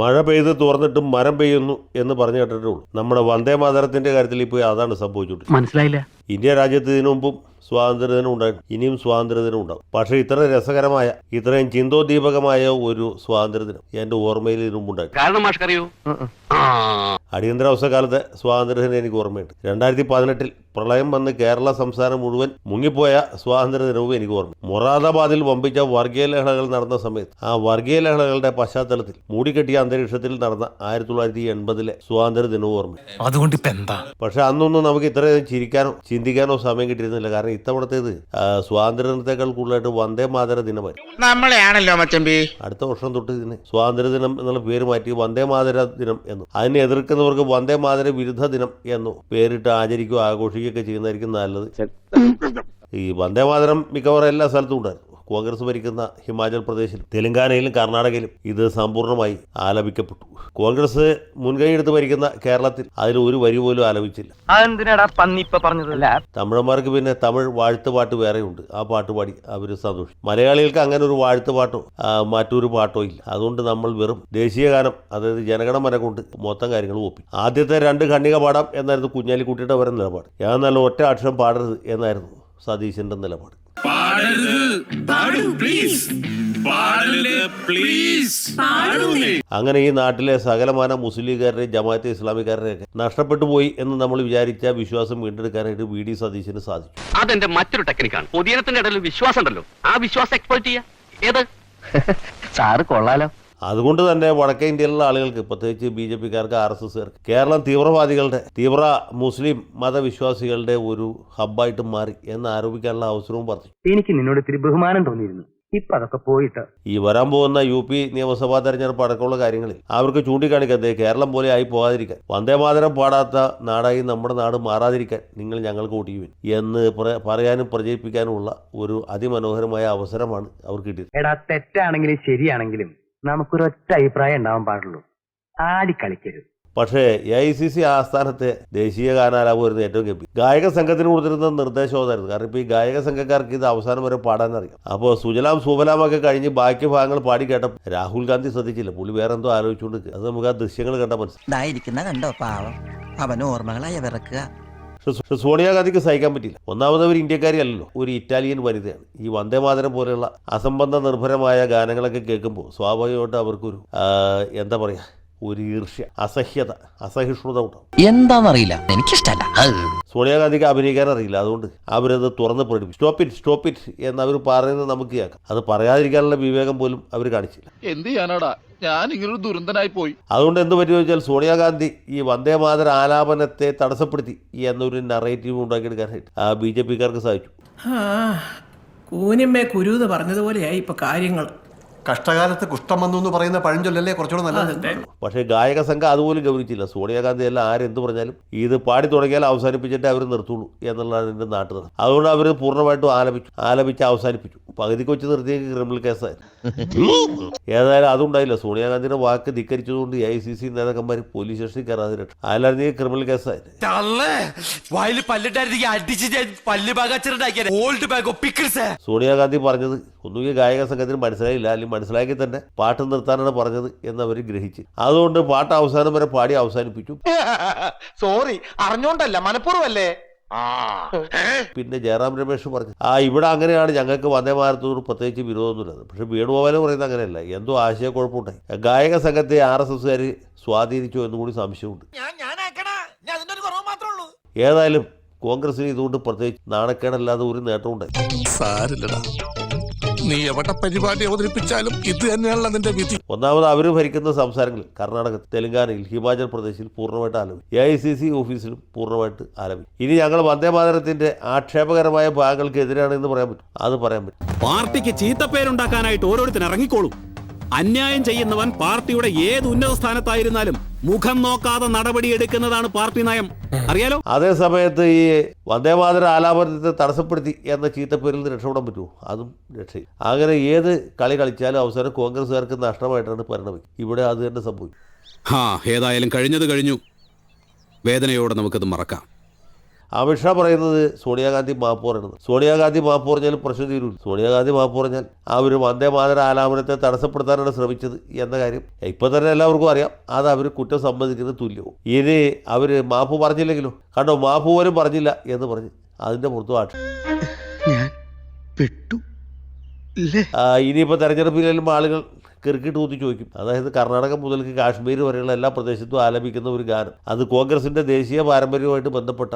മഴ പെയ്ത് തുറന്നിട്ടും മരം പെയ്യുന്നു എന്ന് പറഞ്ഞു കേട്ടിട്ടുള്ളൂ. നമ്മുടെ വന്ദേ മാതരത്തിന്റെ കാര്യത്തിൽ ഇപ്പോൾ അതാണ് സംഭവിച്ചുകൊണ്ടിരിക്കുന്നത്. മനസ്സിലായില്ല. ഇന്ത്യ രാജ്യത്ത് ഇതിനു മുമ്പും സ്വാതന്ത്ര്യദിനം ഉണ്ടായിരുന്നു, ഇനിയും സ്വാതന്ത്ര്യദിനം ഉണ്ടാവും. പക്ഷേ ഇത്ര രസകരമായ, ഇത്രയും ചിന്തോദ്ദീപകമായ ഒരു സ്വാതന്ത്ര്യദിനം എൻ്റെ ഓർമ്മയിൽ ഇതിനു മുമ്പുണ്ടായിരുന്നു. കാരണം മാഷ്ക്കറിയോ? അടിയന്തരാവസ്ഥ കാലത്തെ സ്വാതന്ത്ര്യദിനം എനിക്ക് ഓർമ്മയുണ്ട്. 2018 പ്രളയം വന്ന് കേരള സംസ്ഥാനം മുഴുവൻ മുങ്ങിപ്പോയ സ്വാതന്ത്ര്യദിനവും എനിക്ക് ഓർമ്മ. മൊറാദാബാദിൽ വമ്പിച്ച വർഗീയ ലഹളകൾ നടന്ന സമയത്ത് ആ വർഗീയ ലഹളകളുടെ പശ്ചാത്തലത്തിൽ മൂടിക്കെട്ടിയ അന്തരീക്ഷത്തിൽ നടന്ന 1980 സ്വാതന്ത്ര്യദിനവും ഓർമ്മ. അതുകൊണ്ട് ഇപ്പൊ എന്താ? പക്ഷെ അന്നൊന്നും നമുക്ക് ഇത്രയും ചിരിക്കാനോ ചിന്തിക്കാനോ സമയം കിട്ടിയിരുന്നില്ല. കാരണം ഇത്തവണത്തേത് സ്വാതന്ത്ര്യദിനത്തെക്കാൾ കൂടുതലായിട്ട് വന്ദേ മാതര ദിനമായി. നമ്മളെയാണല്ലോ മച്ചമ്പി. അടുത്ത വർഷം തൊട്ട് ഇതിന് സ്വാതന്ത്ര്യദിനം എന്നുള്ള പേര് മാറ്റി വന്ദേ മാതര ദിനം എന്നു, അതിനെ എതിർക്കുന്നവർക്ക് വന്ദേ മാതര വിരുദ്ധ ദിനം എന്നു പേരിട്ട് ആചരിക്കുകയോ ആഘോഷിക്കുകയൊക്കെ ചെയ്യുന്നതായിരിക്കും നല്ലത്. ഈ വന്ദേ മാതരം മിക്കവാറും എല്ലാ സ്ഥലത്തും ഉണ്ടായിരുന്നു. കോൺഗ്രസ് ഭരിക്കുന്ന ഹിമാചൽ പ്രദേശിലും തെലങ്കാനയിലും കർണാടകയിലും ഇത് സമ്പൂർണ്ണമായി ആലപിക്കപ്പെട്ടു. കോൺഗ്രസ് മുൻകൈയെടുത്ത് ഭരിക്കുന്ന കേരളത്തിൽ അതിൽ ഒരു വരി പോലും ആലപിച്ചില്ല. അതെന്തിനാടാ പന്നിപ്പ പറഞ്ഞതല്ല. തമിഴന്മാർക്ക് പിന്നെ തമിഴ് വാഴ്ത്തുപാട്ട് വേറെയുണ്ട്, ആ പാട്ട് പാടി അവർ സന്തോഷിക്കും. മലയാളികൾക്ക് അങ്ങനെ ഒരു വാഴ്ത്തുപാട്ടോ മറ്റൊരു പാട്ടോ ഇല്ല. അതുകൊണ്ട് നമ്മൾ വെറും ദേശീയ ഗാനം, അതായത് ജനഗണമന കൊണ്ട് മൊത്തം കാര്യങ്ങൾ ഒപ്പി. ആദ്യത്തെ 2 ഖണ്ഡിക പാടാം എന്നായിരുന്നു കുഞ്ഞാലിക്കുട്ടിയുടെ അവരുടെ നിലപാട്. ഞാൻ നല്ല ഒറ്റ അക്ഷരം പാടരുത് എന്നായിരുന്നു സതീശന്റെ നിലപാട്. അങ്ങനെ ഈ നാട്ടിലെ സകലമാന മുസ്ലിംകാരുടെ ജമാഅത്തെ ഇസ്ലാമിക്കാരുടെയൊക്കെ നഷ്ടപ്പെട്ടു പോയി എന്ന് നമ്മൾ വിചാരിച്ച വിശ്വാസം വീണ്ടെടുക്കാനായിട്ട് വി ഡി സതീശന് സാധിച്ചു. അതെന്റെ മറ്റൊരു ടെക്നിക്കാണ്. പൊതുജനത്തിന്റെ ഇടയിൽ വിശ്വാസം ഉണ്ടല്ലോ, ആ വിശ്വാസം എക്സ്പ്ലോയിറ്റ് ചെയ്യാ. ഏത് സാറ് കൊള്ളാലോ. അതുകൊണ്ട് തന്നെ വടക്കേ ഇന്ത്യയിലുള്ള ആളുകൾക്ക്, പ്രത്യേകിച്ച് BJP-കാർക്ക്, RSS-കാർക്ക് കേരളം തീവ്രവാദികളുടെ, തീവ്ര മുസ്ലിം മതവിശ്വാസികളുടെ ഒരു ഹബ്ബായിട്ട് മാറി എന്ന് ആരോപിക്കാനുള്ള അവസരവും പറഞ്ഞു. എനിക്ക് നിന്നോട് ഇത്തിരി ബഹുമാനം തോന്നിയിരുന്നു. ഇപ്പൊ അതൊക്കെ പോയിട്ട് ഈ വരാൻ പോകുന്ന UP നിയമസഭാ തെരഞ്ഞെടുപ്പ് അടക്കമുള്ള കാര്യങ്ങളിൽ അവർക്ക് ചൂണ്ടിക്കാണിക്കാതെ കേരളം പോലെ ആയി പോകാതിരിക്കാൻ, വന്ദേമാതരം പാടാത്ത നാടായി നമ്മുടെ നാട് മാറാതിരിക്കാൻ നിങ്ങൾ ഞങ്ങൾക്ക് വോട്ട് ചെയ്യുവിൻ എന്ന് പറയാനും പ്രചരിപ്പിക്കാനുമുള്ള ഒരു അതിമനോഹരമായ അവസരമാണ് അവർക്ക് കിട്ടിയത്. എടാ, തെറ്റാണെങ്കിലും ശരിയാണെങ്കിലും നമുക്കൊരൊറ്റ അഭിപ്രായം ഉണ്ടാവാൻ പാടുള്ളൂ. ആടിക്കളിക്കരുത്. പക്ഷേ AICC ആസ്ഥാനത്തെ ദേശീയ ഗാനാലാപമായിരുന്നു ഏറ്റവും ഗംഭീരം. ഗായക സംഘത്തിന് കൊടുത്തിരുന്ന നിർദ്ദേശം അതായിരുന്നു. കാരണം ഇപ്പോൾ ഈ ഗായക സംഘക്കാർക്ക് ഇത് അവസാനം വരെ പാടാനറിയാം. അപ്പോൾ സുജലാം സുഫലാമൊക്കെ കഴിഞ്ഞ് ബാക്കി ഭാഗങ്ങൾ പാടി കേട്ടപ്പോൾ രാഹുൽ ഗാന്ധി ശ്രദ്ധിച്ചില്ല. പുള്ളി വേറെ എന്തോ ആലോചിച്ചുകൊണ്ട്. അത് നമുക്ക് ആ ദൃശ്യങ്ങൾ കണ്ടാൽ മനസ്സിലായി. കണ്ടോ പാവം, അവന് ഓർമ്മകളായ വിറക്കുക. പക്ഷെ സോണിയാഗാന്ധിക്ക് സഹിക്കാൻ പറ്റില്ല. ഒന്നാമത് ഒരു ഇന്ത്യക്കാരി അല്ലല്ലോ, ഒരു ഇറ്റാലിയൻ വനിതയാണ്. ഈ വന്ദേമാതരം പോലെയുള്ള അസംബന്ധ നിർഭരമായ ഗാനങ്ങളൊക്കെ കേൾക്കുമ്പോൾ സ്വാഭാവികമായിട്ട് അവർക്കൊരു എന്താ പറയുക, ഒരു ഈർഷ്യ, അസഹിഷ്ണുത ഉണ്ടാവും. എന്താണെന്നറിയില്ല, എനിക്കിഷ്ടല്ല. സോണിയാഗാന്ധിക്ക് അഭിനയിക്കാൻ അറിയില്ല. അതുകൊണ്ട് അവരത് തുറന്ന് പ്രകടിപ്പിച്ചു. സ്റ്റോപ്പ് ഇറ്റ് എന്ന് അവർ പറയുന്നത് നമുക്ക് കേൾക്കാം. അത് പറയാതിരിക്കാനുള്ള വിവേകം പോലും അവർ കാണിച്ചില്ല. എന്ത് ചെയ്യാനാടാ, ഞാൻ ഇങ്ങനൊരു ദുരന്തനായി പോയി. അതുകൊണ്ട് എന്ത് പറ്റുമെന്ന് വെച്ചാൽ സോണിയാഗാന്ധി ഈ വന്ദേമാതര ആലാപനത്തെ തടസ്സപ്പെടുത്തി എന്നൊരു നറേറ്റീവ് ഉണ്ടാക്കിയെടുക്കാനായിട്ട് BJP-കാർക്ക് സാധിച്ചു. കൂനിമ്മേ കുരു എന്ന് പറഞ്ഞതുപോലെയായി ഇപ്പൊ കാര്യങ്ങൾ. കഷ്ടകാലത്ത് കുഷ്ഠം വന്നു എന്ന് പറയുന്ന പഴഞ്ചൊല്ലല്ലേ കുറച്ചുകൂടെ നല്ലത്. പക്ഷേ ഗായക സംഘം അതുപോലും ഗൗനിച്ചില്ല. സോണിയാഗാന്ധി എല്ലാം ആരെന്ത് പറഞ്ഞാലും ഇത് പാടി തുടങ്ങിയാൽ അവസാനിപ്പിച്ചിട്ട് അവർ നിർത്തുള്ളൂ എന്നുള്ളതാണ് എൻ്റെ നാട്ടിൽ. അതുകൊണ്ട് അവർ പൂർണ്ണമായിട്ടും ആലപിച്ച് അവസാനിപ്പിച്ചു. പകുതിക്ക് വെച്ച് നിർത്തിയെങ്കിൽ ക്രിമിനൽ കേസായിരുന്നു. ഏതായാലും അതുണ്ടായില്ല. സോണിയാഗാന്ധിയുടെ വാക്ക് ധിക്കരിച്ചതുകൊണ്ട് AICC നേതാക്കന്മാർ പോലീസ് സ്റ്റേഷനിൽ കയറാതെ രക്ഷ. അതിലായിരുന്നെങ്കിൽ ക്രിമിനൽ കേസായിരുന്നു. സോണിയാഗാന്ധി പറഞ്ഞത് ഒന്നുകിൽ ഗായക സംഘത്തിന് മനസ്സിലായില്ല, അല്ലെങ്കിൽ മനസ്സിലാക്കി തന്നെ പാട്ട് നിർത്താനാണ് പറഞ്ഞത് എന്ന് അവർ ഗ്രഹിച്ച്, അതുകൊണ്ട് പാട്ട് അവസാനം വരെ പാടി അവസാനിപ്പിച്ചു. സോറി, അറിഞ്ഞോണ്ടല്ല, മനഃപൂർവ്വമല്ലേ. പിന്നെ ജയറാം രമേശ് പറഞ്ഞു, ഇവിടെ അങ്ങനെയാണ്, ഞങ്ങൾക്ക് വന്ദേമാതരത്തോട് പ്രത്യേകിച്ച് വിരോധമൊന്നുമില്ല. പക്ഷെ വേണുഗോപാലും പറയുന്നത് അങ്ങനെയല്ല, എന്തോ ആശയക്കുഴപ്പമുണ്ടായി. ഗായക സംഘത്തെ RSS-കാർ സ്വാധീനിച്ചോ എന്നുകൂടി സംശയമുണ്ട്. ഏതായാലും കോൺഗ്രസിന് ഇതുകൊണ്ട് പ്രത്യേകിച്ച് നാണക്കേടല്ലാതെ ഒരു നേട്ടമുണ്ടായി. നീ എവിടെ പരിപാടി അവതരിപ്പിച്ചാലും ഇത് തന്നെയാണല്ലോ നിന്റെ വിധി. ഒന്നാമത് അവർ ഭരിക്കുന്ന സംസ്ഥാനങ്ങളിൽ കർണാടകത്തിൽ, തെലങ്കാനയിൽ, ഹിമാചൽ പ്രദേശിൽ പൂർണ്ണമായിട്ട് ആലപിക്കും. AICC ഓഫീസിലും പൂർണ്ണമായിട്ട് ആലപിക്കും. ഇനി ഞങ്ങൾ വന്ദേമാതരത്തിന്റെ ആക്ഷേപകരമായ ഭാഗങ്ങൾക്കെതിരാണ് എന്ന് പറയാൻ പറ്റും, അത് പറയാൻ പറ്റും. പാർട്ടിക്ക് ചീത്തപ്പേരുണ്ടാക്കാനായിട്ട് ഓരോരുത്തർ ഇറങ്ങിക്കോളും. അന്യായം ചെയ്യുന്നവൻ പാർട്ടിയുടെ ഏത് ഉന്നത സ്ഥാനത്തായിരുന്നാലും മുഖം നോക്കാതെ നടപടിയെടുക്കുന്നതാണ് പാർട്ടി നയം, അറിയാലോ. അതേ സമയത്ത് ഈ വന്ദേമാതര ആലാപനത്തെ തടസ്സപ്പെടുത്തി എന്ന ചീത്തപ്പേരിൽ നിന്ന് രക്ഷപ്പെടാൻ പറ്റുമോ? അതും രക്ഷയും. അങ്ങനെ ഏത് കളി കളിച്ചാലും അവസാനം കോൺഗ്രസ്സുകാർക്ക് നഷ്ടമായിട്ടാണ് പരിണമിക്കുക. ഇവിടെ അത് തന്നെ സംഭവിക്കും. ഏതായാലും കഴിഞ്ഞത് കഴിഞ്ഞു. വേദനയോടെ നമുക്കത് മറക്കാം. അമിത്ഷാ പറയുന്നത് സോണിയാഗാന്ധി മാപ്പ് പറയണത്. സോണിയാഗാന്ധി മാപ്പ് പറഞ്ഞാലും പ്രശ്നം തീരൂല. സോണിയാഗാന്ധി മാപ്പ് പറഞ്ഞാൽ അവർ വന്ദേ മാതര ആലാപനത്തെ തടസ്സപ്പെടുത്താനാണ് ശ്രമിച്ചത് എന്ന കാര്യം ഇപ്പൊ തന്നെ എല്ലാവർക്കും അറിയാം. അത് അവർ കുറ്റം സമ്മതിക്കുന്നത് തുല്യവും. ഇനി അവർ മാപ്പ് പറഞ്ഞില്ലെങ്കിലോ, കണ്ടോ മാപ്പ് പോലും പറഞ്ഞില്ല എന്ന് പറഞ്ഞ് അതിന്റെ പുറത്തു ഇനിയിപ്പോൾ തെരഞ്ഞെടുപ്പിലും ആളുകൾ കിറുക്കിട്ട് ഊത്തി ചോദിക്കും. അതായത് കർണാടക മുതൽക്ക് കാശ്മീർ വരെയുള്ള എല്ലാ പ്രദേശത്തും ആലപിക്കുന്ന ഒരു ഗാനം, അത് കോൺഗ്രസിന്റെ ദേശീയ പാരമ്പര്യവുമായിട്ട് ബന്ധപ്പെട്ട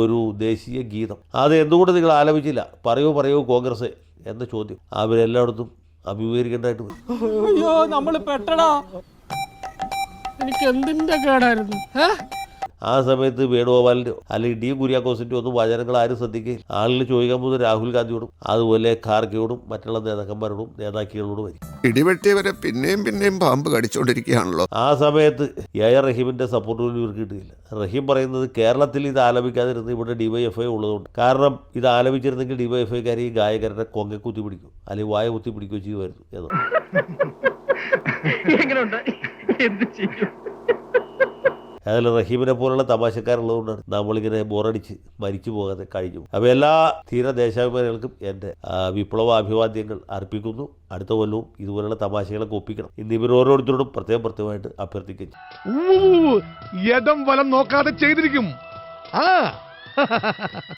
ഒരു ദേശീയ ഗീതം, അത് എന്തുകൊണ്ട് നിങ്ങൾ ആലപിച്ചില്ല, പറയൂ കോൺഗ്രസ് എന്ന ചോദ്യം അവരെല്ലായിടത്തും അഭിമുഖീകരിക്കേണ്ടതായിട്ട് വരും. അയ്യോ നമ്മൾ പെട്ടടാ, എനിക്ക് എന്തിന്റെ കേടായിരുന്നു. ആ സമയത്ത് വേണുഗോപാലിൻ്റെയോ അല്ലെങ്കിൽ ഡി കുര്യാക്കോസിൻ്റെ ഒന്നും വചനങ്ങൾ ആരും ശ്രദ്ധിക്കുകയില്ല. ആളുകൾ ചോദിക്കാൻ പോകുന്നത് രാഹുൽ ഗാന്ധിയോടും അതുപോലെ ഖാർഗെയോടും മറ്റുള്ള നേതാക്കന്മാരോടും നേതാക്കളോടും വരും. ഇടിവെട്ടിയവരെ പിന്നെയും പാമ്പ് കടിച്ചോണ്ടിരിക്കുകയാണല്ലോ. ആ സമയത്ത് എ റഹീമിൻ്റെ സപ്പോർട്ടുകൾ ഇവർക്ക് കിട്ടുകയില്ല. റഹീം പറയുന്നത് കേരളത്തിൽ ഇത് ആലപിക്കാതിരുന്ന് ഇവിടെ DYFI ഉള്ളതുകൊണ്ട്, കാരണം ഇത് ആലപിച്ചിരുന്നെങ്കിൽ DYFIക്കാർ ഈ ഗായകരുടെ കൊങ്ങ കുത്തി പിടിക്കും അല്ലെങ്കിൽ വായ കുത്തി പിടിക്കുകയോ ചെയ്യുമായിരുന്നു എന്ന്. അതിൽ റഹീമിനെ പോലുള്ള തമാശക്കാരുള്ളതുകൊണ്ടാണ് നമ്മളിങ്ങനെ ബോറടിച്ച് മരിച്ചു പോകാതെ കഴിഞ്ഞു. അപ്പോൾ എല്ലാ തീര ദേശാഭിമാനികൾക്കും എൻ്റെ വിപ്ലവ അഭിവാദ്യങ്ങൾ അർപ്പിക്കുന്നു. അടുത്ത കൊല്ലവും ഇതുപോലുള്ള തമാശകളൊക്കെ ഒപ്പിക്കണം ഇന്ന് ഇവർ ഓരോരുത്തരോടും പ്രത്യേകമായിട്ട് അഭ്യർത്ഥിക്കുന്നു. യഥം വലം നോക്കാതെ ചെയ്തിരിക്കും.